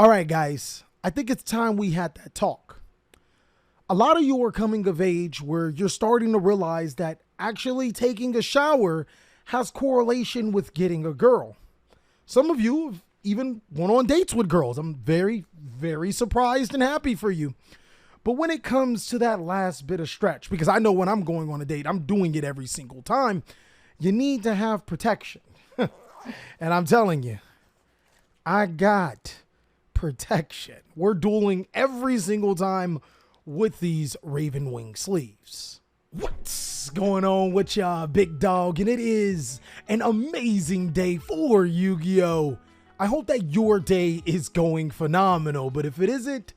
All right, guys, I think it's time we had that talk. A lot of you are coming of age where you're starting to realize that actually taking a shower has correlation with getting a girl. Some of you have even went on dates with girls. I'm very, very surprised and happy for you. But when it comes to that last bit of stretch, because I know when I'm going on a date, I'm doing it every single time, you need to have protection. And I'm telling you, I got protection. We're dueling every single time with these Raven Wing sleeves. What's going on with y'all, big dog? And it is an amazing day for Yu-Gi-Oh! I hope that your day is going phenomenal, but if it isn't,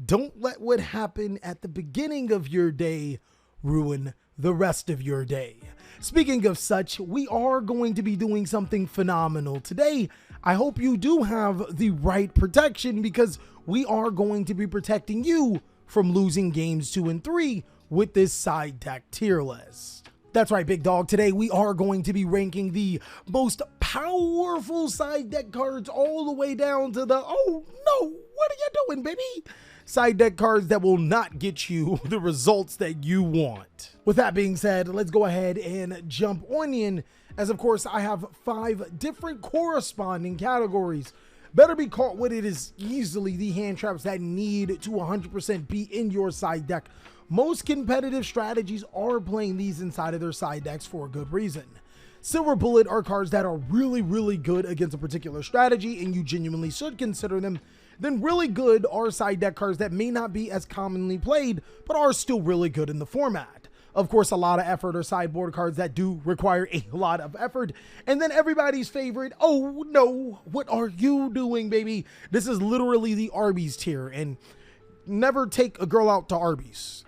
don't let what happened at the beginning of your day ruin the rest of your day. Speaking of such, we are going to be doing something phenomenal today. I hope you do have the right protection because we are going to be protecting you from losing games 2 and 3 with this side deck tier list. That's right, big dog. Today we are going to be ranking the most powerful side deck cards all the way down to the, oh no, what are you doing, baby? Side deck cards that will not get you the results that you want. With that being said, let's go ahead and jump on in, as of course I have 5 different corresponding categories. Better Be Caught With It is easily the hand traps that need to 100% be in your side deck. Most competitive strategies are playing these inside of their side decks for a good reason. Silver Bullet are cards that are really good against a particular strategy and you genuinely should consider them. Then really good are side deck cards that may not be as commonly played, but are still really good in the format. Of course, a lot of effort are sideboard cards that do require a lot of effort. And then everybody's favorite, oh no, what are you doing, baby? This is literally the Arby's tier, and never take a girl out to Arby's.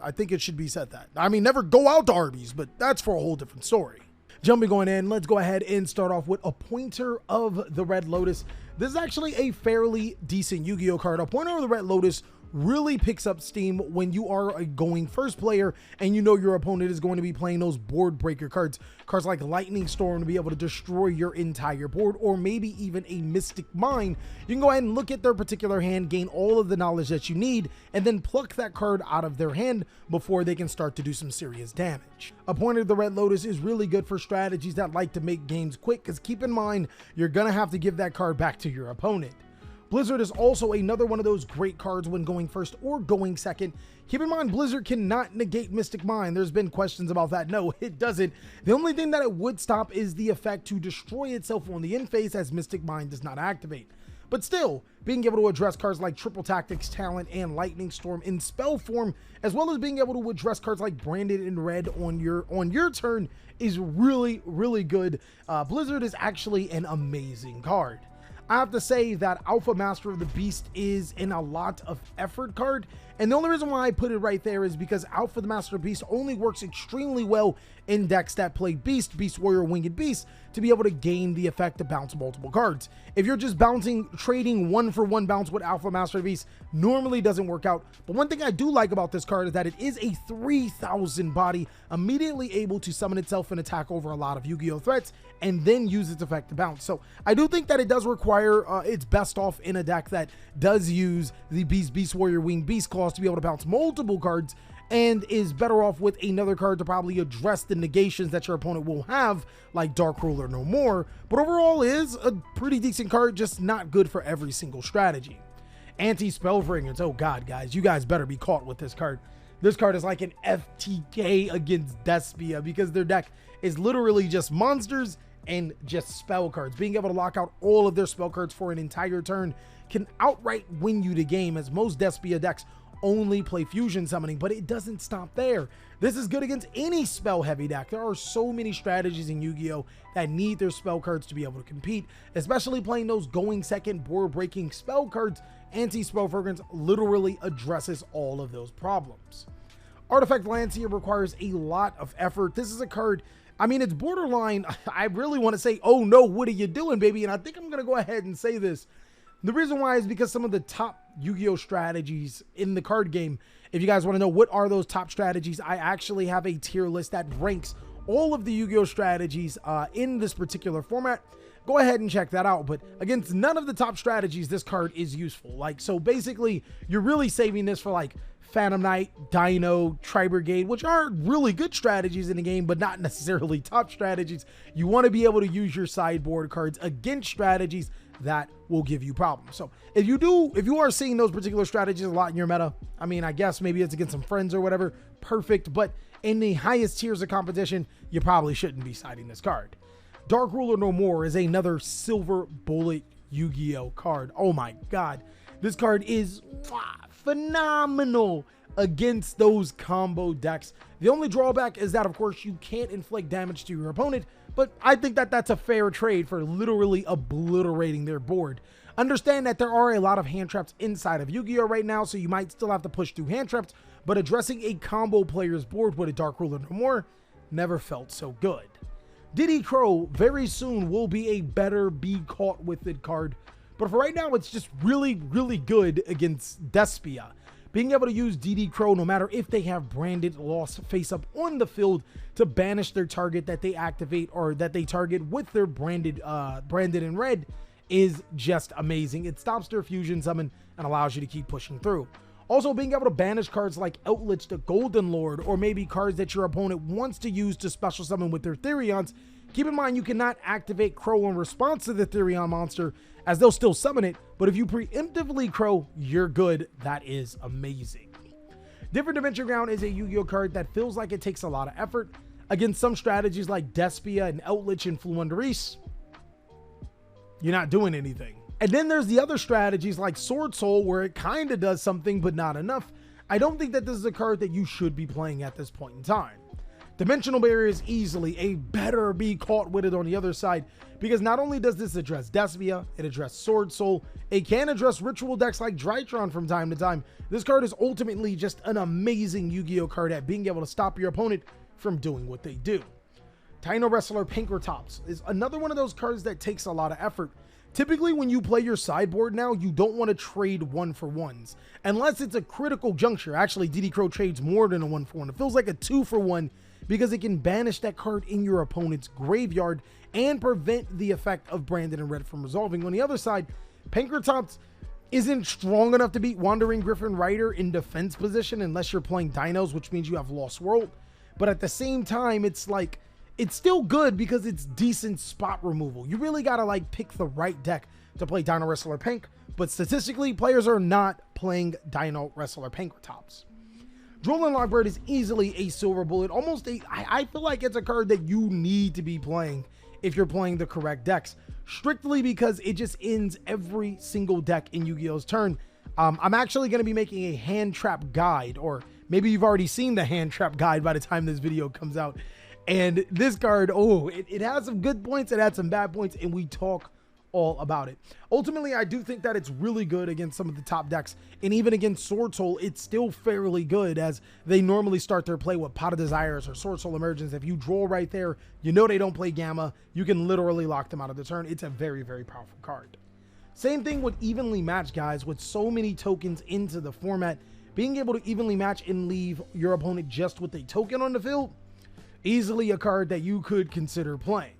I think it should be said that. I mean, never go out to Arby's, but that's for a whole different story. Jumping on in, let's go ahead and start off with a Pointer of the Red Lotus. This is actually a fairly decent Yu-Gi-Oh card. A Pointer of the Red Lotus really picks up steam when you are a going first player and you know your opponent is going to be playing those board breaker cards. Cards like Lightning Storm to be able to destroy your entire board, or maybe even a Mystic Mine. You can go ahead and look at their particular hand, gain all of the knowledge that you need, and then pluck that card out of their hand before they can start to do some serious damage. A Pointer of the Red Lotus is really good for strategies that like to make games quick, because keep in mind, you're going to have to give that card back to your opponent. Blizzard is also another one of those great cards when going first or going second. Keep in mind, Blizzard cannot negate Mystic Mine. There's been questions about that. No, it doesn't. The only thing that it would stop is the effect to destroy itself on the end phase, as Mystic Mine does not activate. But still, being able to address cards like Triple Tactics, Talent, and Lightning Storm in spell form, as well as being able to address cards like Branded in Red on your turn, is really good. Blizzard is actually an amazing card. I have to say that Alpha Master of the Beast is in a lot of effort card, and the only reason why I put it right there is because Alpha the Master of the Beast only works extremely well in decks that play Beast, Beast Warrior, Winged Beast to be able to gain the effect to bounce multiple cards. If you're just trading 1-for-1 bounce with Alpha Master of the Beast, normally doesn't work out. But one thing I do like about this card is that it is a 3000 body, immediately able to summon itself and attack over a lot of Yu-Gi-Oh threats, and then use its effect to bounce. So I do think that it does require its best off in a deck that does use the Beast Warrior, Winged Beast clause to be able to bounce multiple cards, and is better off with another card to probably address the negations that your opponent will have, like Dark Ruler No More. But overall is a pretty decent card, just not good for every single strategy. Anti-Spellbringers, oh god, guys, you guys better be caught with this card. This card is like an FTK against Despia, because their deck is literally just monsters and just spell cards. Being able to lock out all of their spell cards for an entire turn can outright win you the game, as most Despia decks only play fusion summoning, but it doesn't stop there. This is good against any spell heavy deck. There are so many strategies in Yu-Gi-Oh that need their spell cards to be able to compete, especially playing those going second board breaking spell cards. Anti-Spell Fragrance literally addresses all of those problems. Artifact Lancier requires a lot of effort. This is a card, I mean, it's borderline, I really want to say, oh no, what are you doing, baby? And I think I'm going to go ahead and say this. The reason why is because some of the top Yu-Gi-Oh strategies in the card game, if you guys want to know what are those top strategies, I actually have a tier list that ranks all of the Yu-Gi-Oh strategies in this particular format go ahead and check that out. But against none of the top strategies, this card is useful. Like, so basically, you're really saving this for like Phantom Knight, Dino, Tri-Brigade, which are really good strategies in the game, but not necessarily top strategies. You want to be able to use your sideboard cards against strategies that will give you problems. So if you are seeing those particular strategies a lot in your meta, I mean, I guess maybe it's against some friends or whatever, perfect. But in the highest tiers of competition, you probably shouldn't be siding this card. Dark Ruler No More is another silver bullet Yu-Gi-Oh card. Oh my God. This card is phenomenal against those combo decks. The only drawback is that, of course, you can't inflict damage to your opponent, but I think that that's a fair trade for literally obliterating their board. Understand that there are a lot of hand traps inside of Yu-Gi-Oh right now, so you might still have to push through hand traps, but addressing a combo player's board with a Dark Ruler No More never felt so good. Diddy Crow very soon will be a better be caught with it card, but for right now, it's just really, really good against Despia. Being able to use DD Crow, no matter if they have branded loss face up on the field, to banish their target that they activate or that they target with their branded in red, is just amazing. It stops their fusion summon and allows you to keep pushing through. Also, being able to banish cards like Outlich the Golden Lord, or maybe cards that your opponent wants to use to special summon with their Therions. Keep in mind, you cannot activate Crow in response to the Therion monster, as they'll still summon it, but if you preemptively Crow, you're good. That is amazing. Different Dimension Ground is a Yu-Gi-Oh card that feels like it takes a lot of effort. Against some strategies like Despia and Outlich and Fluundreis, you're not doing anything. And then there's the other strategies like Sword Soul, where it kind of does something, but not enough. I don't think that this is a card that you should be playing at this point in time. Dimensional Barrier is easily a better be caught with it on the other side, because not only does this address Despia, it addresses Sword Soul, it can address ritual decks like Drytron from time to time. This card is ultimately just an amazing Yu-Gi-Oh card at being able to stop your opponent from doing what they do. Dino Wrestler Pinkertops is another one of those cards that takes a lot of effort. Typically, when you play your sideboard now, you don't want to trade 1-for-1s, unless it's a critical juncture. Actually, DD Crow trades more than a 1-for-1. It feels like a 2-for-1, because it can banish that card in your opponent's graveyard and prevent the effect of branded in red from resolving. On the other side, Pinkertops isn't strong enough to beat Wandering Griffin Rider in defense position unless you're playing Dinos, which means you have Lost World. But at the same time, it's like, it's still good because it's decent spot removal. You really got to like pick the right deck to play Dino Wrestler Pink, but statistically, players are not playing Dino Wrestler Pinkertops. Drooling Lockbird is easily a silver bullet, I feel like it's a card that you need to be playing if you're playing the correct decks, strictly because it just ends every single deck in Yu-Gi-Oh's turn. I'm actually going to be making a hand trap guide, or maybe you've already seen the hand trap guide by the time this video comes out. And this card, it has some good points, it had some bad points, and we talk all about it. Ultimately, I do think that it's really good against some of the top decks, and even against Sword Soul, it's still fairly good, as they normally start their play with Pot of Desires or Sword Soul Emergence. If you draw right there, you know they don't play Gamma, you can literally lock them out of the turn. It's a very, very powerful card. Same thing with Evenly Match, guys. With so many tokens into the format, being able to evenly match and leave your opponent just with a token on the field, easily a card that you could consider playing.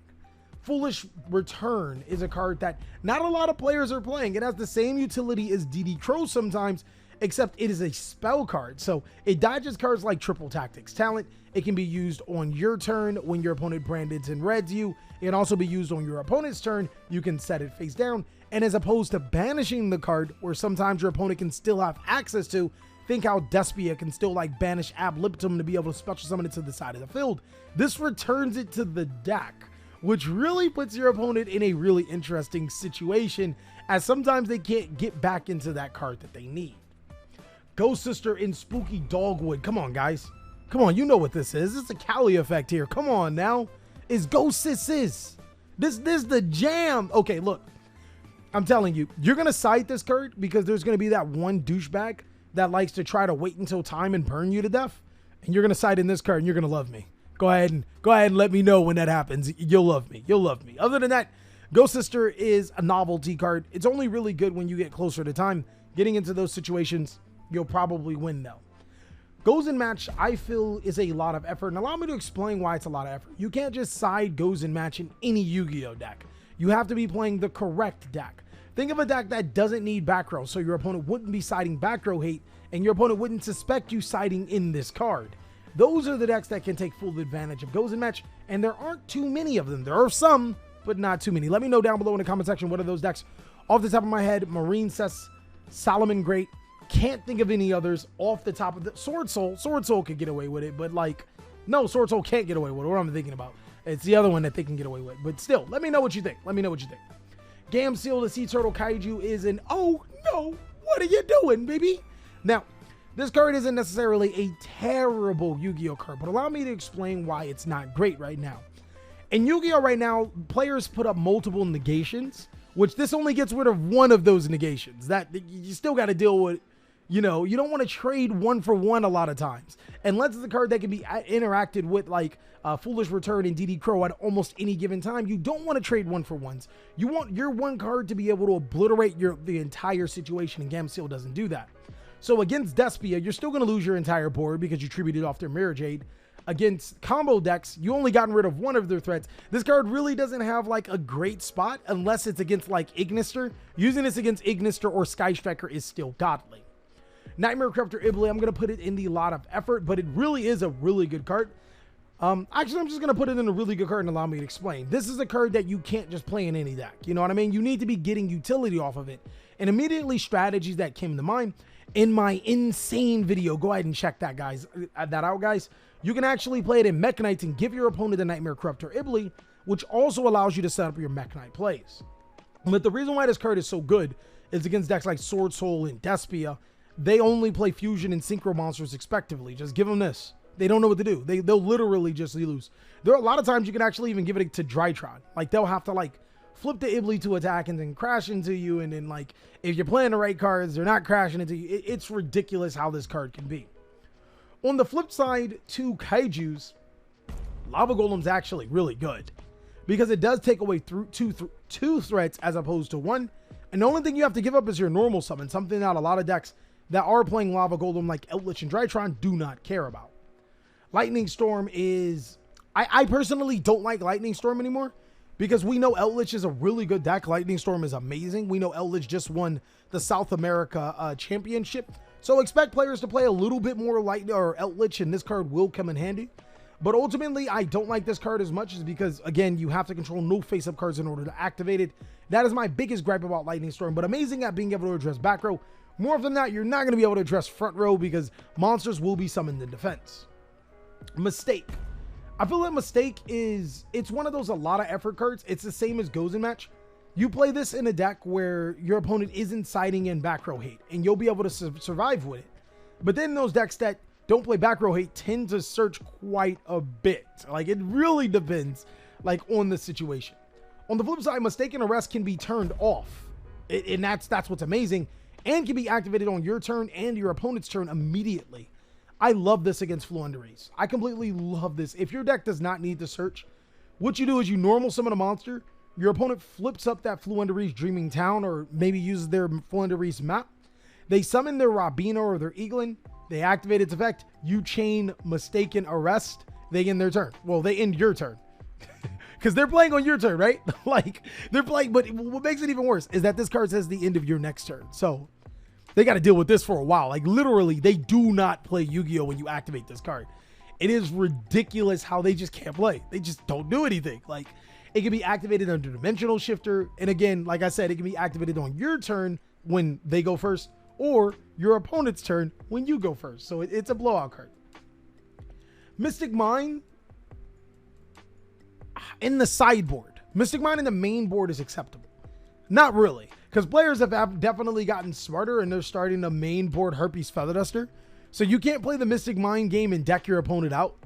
Foolish Return is a card that not a lot of players are playing. It has the same utility as DD Crow sometimes, except it is a spell card. So it dodges cards like Triple Tactics Talent. It can be used on your turn when your opponent brandeds and reds you. It can also be used on your opponent's turn. You can set it face down. And as opposed to banishing the card, where sometimes your opponent can still have access to, think how Despia can still like banish Ab Libitum to be able to special summon it to the side of the field. This returns it to the deck, which really puts your opponent in a really interesting situation, as sometimes they can't get back into that card that they need. Ghost Sister in Spooky Dogwood. Come on, guys. Come on, you know what this is. It's a TheCaliEffect here. Come on now. It's Ghost Sis. This the jam. Okay, look. I'm telling you, you're going to side this card because there's going to be that one douchebag that likes to try to wait until time and burn you to death. And you're going to side in this card and you're going to love me. Go ahead and let me know when that happens. You'll love me. You'll love me. Other than that, Ghost Sister is a novelty card. It's only really good when you get closer to time. Getting into those situations, you'll probably win though. Goes in Match, I feel, is a lot of effort. And allow me to explain why it's a lot of effort. You can't just side Goes in Match in any Yu-Gi-Oh deck. You have to be playing the correct deck. Think of a deck that doesn't need back row, so your opponent wouldn't be siding back row hate, and your opponent wouldn't suspect you siding in this card. Those are the decks that can take full advantage of Gozen Match, and there aren't too many of them. There are some, but not too many. Let me know down below in the comment section what are those decks. Off the top of my head, Marine Cess, Solomon Great. Can't think of any others off the top of the... Sword Soul. Sword Soul could get away with it, but like... No, Sword Soul can't get away with it. What am I thinking about? It's the other one that they can get away with. But still, let me know what you think. Let me know what you think. Gamseel, the Sea Turtle Kaiju, is an... Oh, no. What are you doing, baby? Now, this card isn't necessarily a terrible Yu-Gi-Oh card, but allow me to explain why it's not great right now. In Yu-Gi-Oh right now, players put up multiple negations, which this only gets rid of one of those negations. That you still got to deal with... You know, you don't want to trade one for one a lot of times. Unless it's a card that can be interacted with like Foolish Return and DD Crow at almost any given time. You don't want to trade one for ones. You want your one card to be able to obliterate the entire situation, and Gamseel doesn't do that. So against Despia, you're still going to lose your entire board because you tributed off their Mirror Jade. Against combo decks, you only gotten rid of one of their threats. This card really doesn't have like a great spot unless it's against like Ignister. Using this against Ignister or Sky Striker is still godly. Nightmare Corruptor Iblis, I'm going to put it in the lot of effort, but it really is a really good card. Actually, I'm just going to put it in a really good card and allow me to explain. This is a card that you can't just play in any deck. You know what I mean? You need to be getting utility off of it. And immediately strategies that came to mind in my insane video. Go ahead and check that, guys. You can actually play it in Mech Knights and give your opponent a Nightmare Corruptor Iblis, which also allows you to set up your Mech Knight plays. But the reason why this card is so good is against decks like Sword Soul and Despia. They only play Fusion and Synchro monsters respectively. Just give them this. They don't know what to do. They'll literally just lose. There are a lot of times you can actually even give it to Drytron. Like, they'll have to, like, flip the Iblis to attack and then crash into you. And then, like, if you're playing the right cards, they're not crashing into you. It's ridiculous how this card can be. On the flip side, to Kaijus, Lava Golem's actually really good. Because it does take away two threats as opposed to one. And the only thing you have to give up is your normal summon. Something that a lot of decks that are playing Lava Golem like Eldritch and Drytron do not care about. Lightning Storm is... I personally don't like Lightning Storm anymore because we know Eldritch is a really good deck. Lightning Storm is amazing. We know Eldritch just won the South America Championship. So expect players to play a little bit more Lightning or Eldritch, and this card will come in handy. But ultimately, I don't like this card as much as because, again, you have to control no face-up cards in order to activate it. That is my biggest gripe about Lightning Storm, but amazing at being able to address back row. More than that, you're not going to be able to address front row because monsters will be summoned in defense. Mistake. I feel like Mistake is... It's one of those a lot of effort cards. It's the same as Gozen Match. You play this in a deck where your opponent isn't siding in back row hate, and you'll be able to survive with it. But then those decks that don't play back row hate tend to search quite a bit. Like, it really depends, like, on the situation. On the flip side, Mistaken Arrest can be turned off. And that's what's amazing. And can be activated on your turn and your opponent's turn immediately. I love this against Floowandereeze. I completely love this. If your deck does not need to search, what you do is you normal summon a monster. Your opponent flips up that Floowandereeze Dreaming Town or maybe uses their Floowandereeze map. They summon their Robina or their Eaglin. They activate its effect. You chain Mistaken Arrest. They end their turn. Well, they end your turn. Because they're playing on your turn, right? Like, they're playing, but what makes it even worse is that this card says the end of your next turn. So they got to deal with this for a while. Like, literally, they do not play Yu-Gi-Oh when you activate this card. It is ridiculous how they just can't play. They just don't do anything. Like, it can be activated under Dimensional Shifter. And again, like I said, it can be activated on your turn when they go first or your opponent's turn when you go first. So it's a blowout card. Mystic Mine in the sideboard. Mystic Mine in the main board is acceptable. Not really, because players have definitely gotten smarter and they're starting to main board Herpes Feather Duster. So you can't play the Mystic Mine game and deck your opponent out.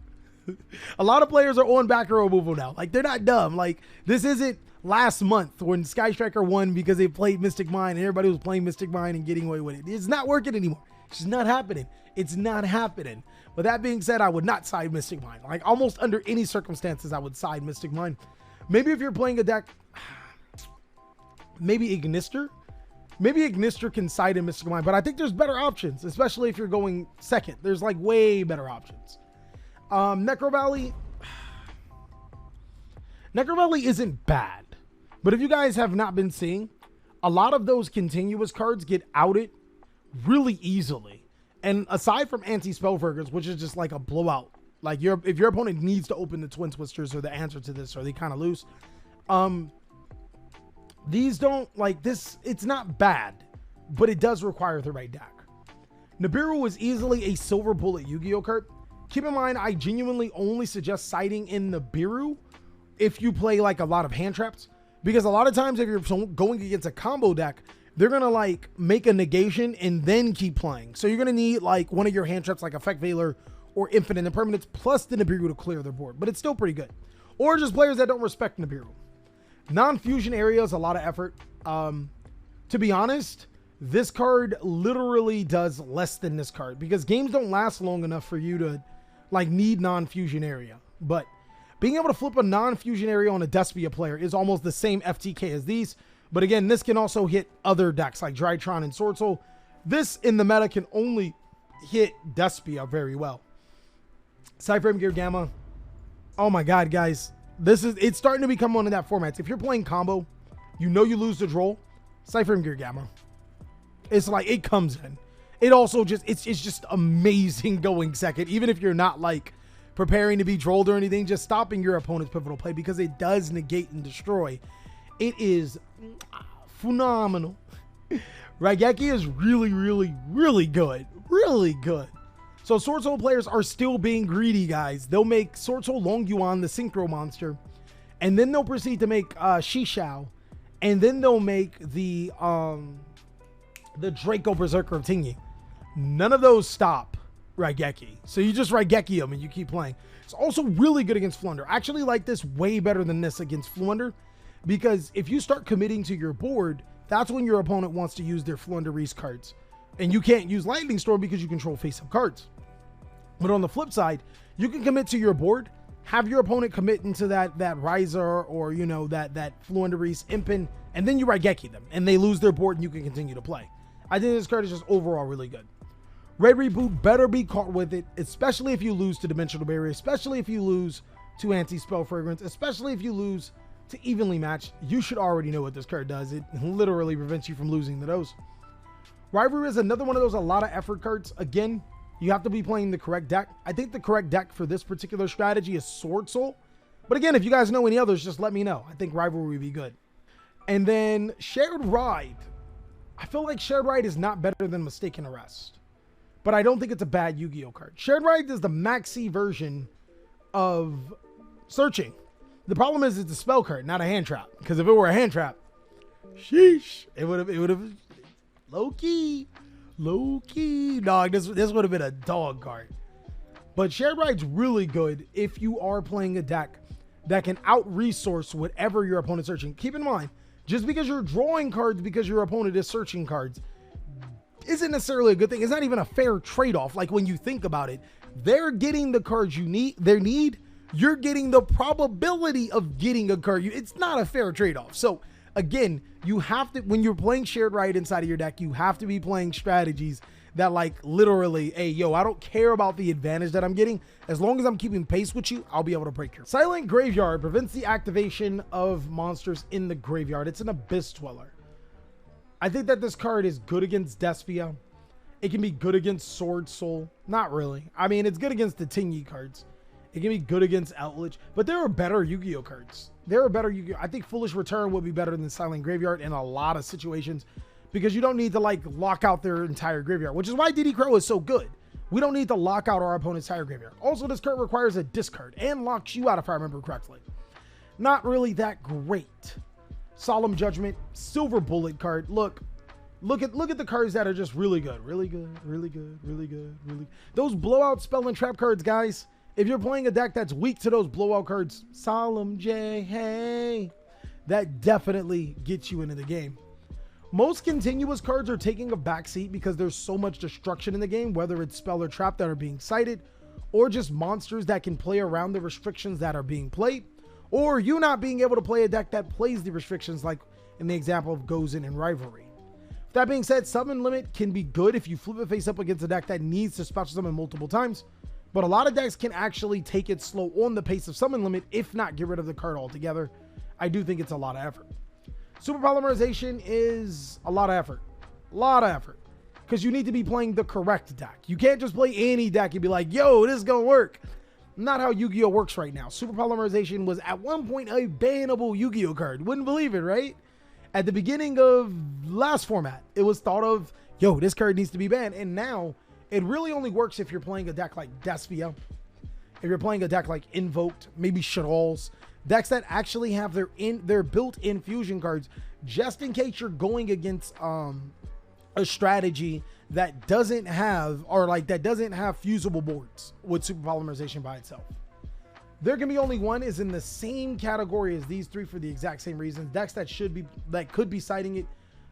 A lot of players are on back row removal now. Like, they're not dumb. Like, this isn't last month when Sky Striker won because they played Mystic Mine and everybody was playing Mystic Mine and getting away with it. It's not working anymore. It's just not happening. It's not happening. But that being said, I would not side Mystic Mine. Like, almost under any circumstances, I would side Mystic Mine. Maybe if you're playing a deck, maybe Ignister. Maybe Ignister can side in Mystic Mine, but I think there's better options, especially if you're going second. There's like way better options. Necro Valley. Necro Valley isn't bad. But if you guys have not been seeing, a lot of those continuous cards get outed really easily. And aside from anti-spell triggers, which is just like a blowout, like if your opponent needs to open the Twin Twisters or the answer to this, or they kind of lose, these don't like this. It's not bad, but it does require the right deck. Nibiru is easily a silver bullet Yu-Gi-Oh card. Keep in mind, I genuinely only suggest siding in Nibiru if you play like a lot of hand traps, because a lot of times if you're going against a combo deck, they're gonna like make a negation and then keep playing. So you're gonna need like one of your hand traps like Effect Veiler or Infinite Impermanence plus the Nibiru to clear their board, but it's still pretty good. Or just players that don't respect Nibiru. Non-fusion area is a lot of effort. To be honest, this card literally does less than this card because games don't last long enough for you to like need non-fusion area. But being able to flip a non-fusion area on a Despia player is almost the same FTK as these. But again, this can also hit other decks like Drytron and Sword Soul. This in the meta can only hit Despia very well. Cyframe Gear Gamma. Oh my God, guys. It's starting to become one of that formats. If you're playing combo, you know you lose the draw. Cyframe Gear Gamma. It's like it comes in. It also just it's just amazing going second, even if you're not like preparing to be trolled or anything, just stopping your opponent's pivotal play because it does negate and destroy. It is phenomenal. Raigeki is really, really, really good. Really good. So Sword Soul players are still being greedy, guys. They'll make Sword Soul Long Yuan the Synchro monster, and then they'll proceed to make Shishao, and then they'll make the Draco Berserker of Tingyi. None of those stop Raigeki. So you just Raigeki them and you keep playing. It's also really good against Flunder. I actually like this way better than this against Flunder, because if you start committing to your board, that's when your opponent wants to use their Flunderese cards. And you can't use Lightning Storm because you control face-up cards. But on the flip side, you can commit to your board, have your opponent commit into that Riser or, you know, that Flunderese Impin, and then you Raigeki them, and they lose their board and you can continue to play. I think this card is just overall really good. Red Reboot better be caught with it, especially if you lose to Dimensional Barrier, especially if you lose to Anti-Spell Fragrance, especially if you lose to Evenly Matched. You should already know what this card does. It literally prevents you from losing to those. Rivalry is another one of those a lot of effort cards. Again, you have to be playing the correct deck. I think the correct deck for this particular strategy is Sword Soul. But again, if you guys know any others, just let me know. I think Rivalry would be good. And then Shared Ride. I feel like Shared Ride is not better than Mistaken Arrest, but I don't think it's a bad Yu-Gi-Oh card. Shared Ride is the maxi version of Searching. The problem is it's a spell card, not a hand trap. Because if it were a hand trap, sheesh, it would have low key, dog. This would have been a dog card. But Shared Ride's really good if you are playing a deck that can out-resource whatever your opponent's searching. Keep in mind, just because you're drawing cards because your opponent is searching cards isn't necessarily a good thing. It's not even a fair trade-off. Like when you think about it, they're getting the cards you're getting the probability of getting a card. It's not a fair trade-off. So again, you have to, when you're playing Shared Ride inside of your deck, you have to be playing strategies that like literally, hey, yo, I don't care about the advantage that I'm getting. As long as I'm keeping pace with you, I'll be able to break your Silent Graveyard prevents the activation of monsters in the graveyard. It's an Abyss Dweller. I think that this card is good against Despia. It can be good against Sword Soul. Not really. I mean, it's good against the Tingyi cards. It can be good against Outlich, but there are better Yu-Gi-Oh cards. There are better Yu-Gi-Oh. I think Foolish Return would be better than Silent Graveyard in a lot of situations, because you don't need to like lock out their entire graveyard, which is why DD Crow is so good. We don't need to lock out our opponent's entire graveyard. Also, this card requires a discard and locks you out if I remember correctly. Not really that great. Solemn Judgment, Silver Bullet card. Look at the cards that are just really good. Really good, really good, really good, really. Those blowout spell and trap cards, guys. If you're playing a deck that's weak to those blowout cards, Solemn J, hey, that definitely gets you into the game. Most continuous cards are taking a backseat because there's so much destruction in the game, whether it's spell or trap that are being cited, or just monsters that can play around the restrictions that are being played, or you not being able to play a deck that plays the restrictions, like in the example of Gozen and Rivalry. That being said, Summon Limit can be good if you flip it face up against a deck that needs to special summon multiple times, but a lot of decks can actually take it slow on the pace of Summon Limit, if not get rid of the card altogether. I do think it's a lot of effort. Super polymerization is a lot of effort. A lot of effort. Because you need to be playing the correct deck. You can't just play any deck and be like, yo, this is going to work. Not how Yu-Gi-Oh works right now. Super polymerization was at one point a bannable Yu-Gi-Oh card. Wouldn't believe it, right? At the beginning of last format, it was thought of, yo, this card needs to be banned. And now it really only works if you're playing a deck like Despia. If you're playing a deck like Invoked, maybe Shadalls. Decks that actually have their built-in fusion cards, just in case you're going against a strategy that doesn't have, or like that doesn't have fusible boards with super polymerization by itself. There can be only one is in the same category as these three for the exact same reasons. Decks that could be citing it,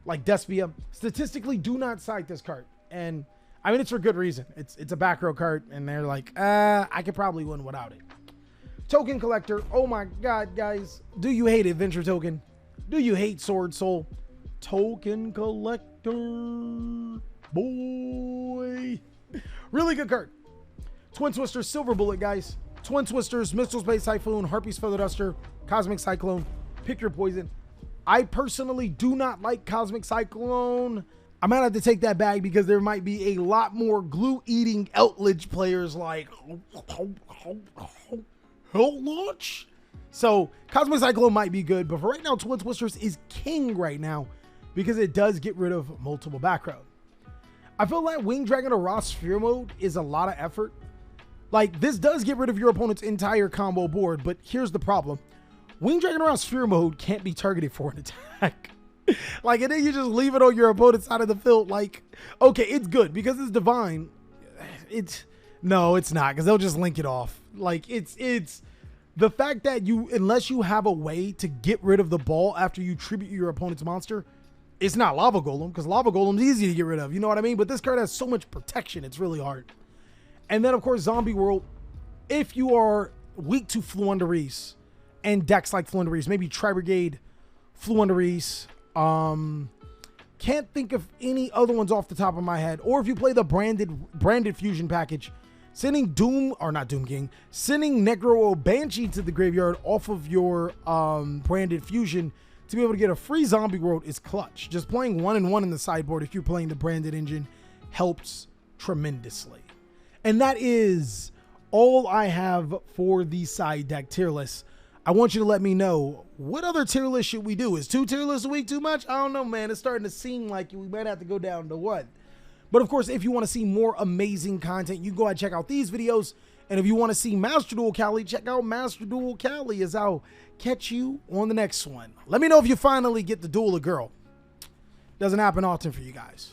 like Despia, statistically do not cite this card. And I mean, it's for good reason. It's a back row card, and they're like, I could probably win without it. Token collector. Oh my God, guys. Do you hate Adventure Token? Do you hate Sword Soul? Token collector. Boy. Really good card. Twin Twisters, Silver Bullet, guys. Twin Twisters, Missile Space Typhoon, Harpy's Feather Duster, Cosmic Cyclone. Pick your poison. I personally do not like Cosmic Cyclone. I might have to take that back because there might be a lot more glue-eating Eldritch players like Hell Launch. So Cosmic Cyclone might be good, but for right now, Twin Twisters is king right now because it does get rid of multiple back row. I feel like Wing Dragon or Raw Sphere Mode is a lot of effort. Like, this does get rid of your opponent's entire combo board, but here's the problem. Wing Dragon or Raw Sphere Mode can't be targeted for an attack. Like, and then you just leave it on your opponent's side of the field. Like, okay, it's good because it's divine. No, it's not, because they'll just link it off. Like, it's the fact that unless you have a way to get rid of the ball after you tribute your opponent's monster, it's not Lava Golem, because Lava Golem's easy to get rid of. You know what I mean? But this card has so much protection, it's really hard. And then, of course, Zombie World. If you are weak to Fluundereese and decks like Fluundereese, maybe Tri-Brigade, Fluundereese, can't think of any other ones off the top of my head. Or if you play the branded fusion package, sending sending Necro or Banshee to the graveyard off of your branded fusion to be able to get a free Zombie World is clutch. Just playing 1-1 in the sideboard if you're playing the branded engine helps tremendously. And that is all I have for the side deck tier list. I want you to let me know, what other tier list should we do? Is 2 tier lists a week too much? I don't know, man. It's starting to seem like we might have to go down to 1. But of course, if you want to see more amazing content, you go ahead and check out these videos. And if you want to see Master Duel Cali, check out Master Duel Cali, as I'll catch you on the next one. Let me know if you finally get to duel a girl. Doesn't happen often for you guys.